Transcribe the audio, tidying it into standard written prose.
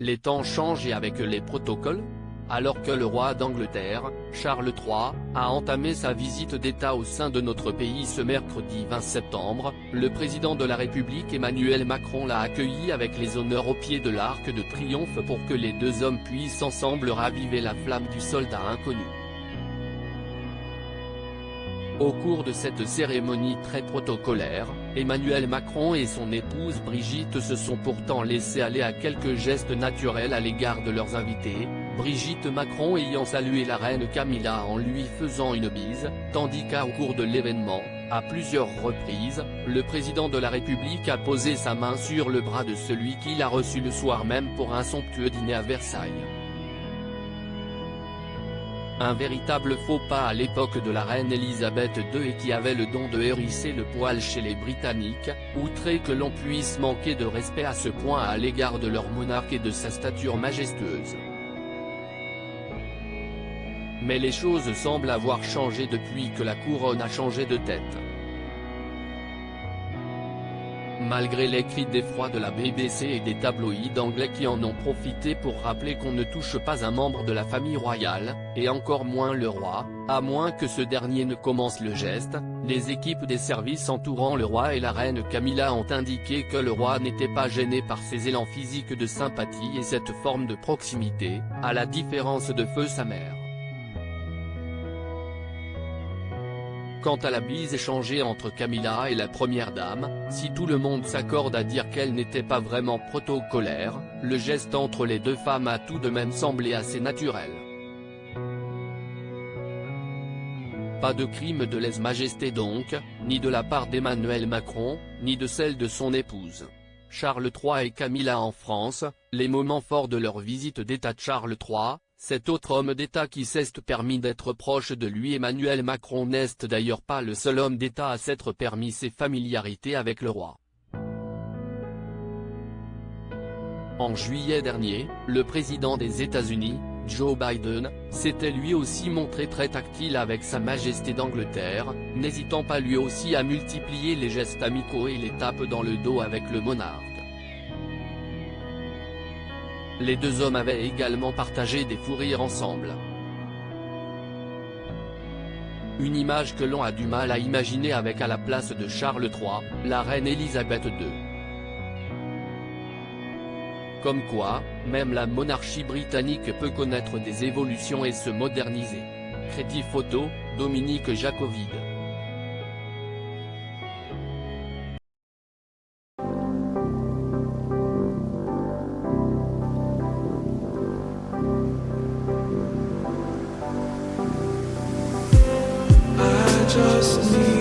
Les temps changent et avec les protocoles. Alors que le roi d'Angleterre, Charles III, a entamé sa visite d'État au sein de notre pays ce mercredi 20 septembre, le président de la République Emmanuel Macron l'a accueilli avec les honneurs au pied de l'Arc de Triomphe pour que les deux hommes puissent ensemble raviver la flamme du soldat inconnu. Au cours de cette cérémonie très protocolaire, Emmanuel Macron et son épouse Brigitte se sont pourtant laissés aller à quelques gestes naturels à l'égard de leurs invités, Brigitte Macron ayant salué la reine Camilla en lui faisant une bise, tandis qu'au cours de l'événement, à plusieurs reprises, le président de la République a posé sa main sur le bras de celui qu'il a reçu le soir même pour un somptueux dîner à Versailles. Un véritable faux pas à l'époque de la reine Elisabeth II et qui avait le don de hérisser le poil chez les Britanniques, outrés que l'on puisse manquer de respect à ce point à l'égard de leur monarque et de sa stature majestueuse. Mais les choses semblent avoir changé depuis que la couronne a changé de tête. Malgré les cris d'effroi de la BBC et des tabloïds anglais qui en ont profité pour rappeler qu'on ne touche pas un membre de la famille royale, et encore moins le roi, à moins que ce dernier ne commence le geste, les équipes des services entourant le roi et la reine Camilla ont indiqué que le roi n'était pas gêné par ces élans physiques de sympathie et cette forme de proximité, à la différence de feu sa mère. Quant à la bise échangée entre Camilla et la première dame, si tout le monde s'accorde à dire qu'elle n'était pas vraiment protocolaire, le geste entre les deux femmes a tout de même semblé assez naturel. Pas de crime de lèse-majesté donc, ni de la part d'Emmanuel Macron, ni de celle de son épouse. Charles III et Camilla en France, les moments forts de leur visite d'État de Charles III. Cet autre homme d'État qui s'est permis d'être proche de lui Emmanuel Macron n'est d'ailleurs pas le seul homme d'État à s'être permis ses familiarités avec le roi. En juillet dernier, le président des États-Unis, Joe Biden, s'était lui aussi montré très tactile avec Sa Majesté d'Angleterre, n'hésitant pas lui aussi à multiplier les gestes amicaux et les tapes dans le dos avec le monarque. Les deux hommes avaient également partagé des fous rires ensemble. Une image que l'on a du mal à imaginer avec à la place de Charles III, la reine Elisabeth II. Comme quoi, même la monarchie britannique peut connaître des évolutions et se moderniser. Crédit photo, Dominique Jacovide. Just need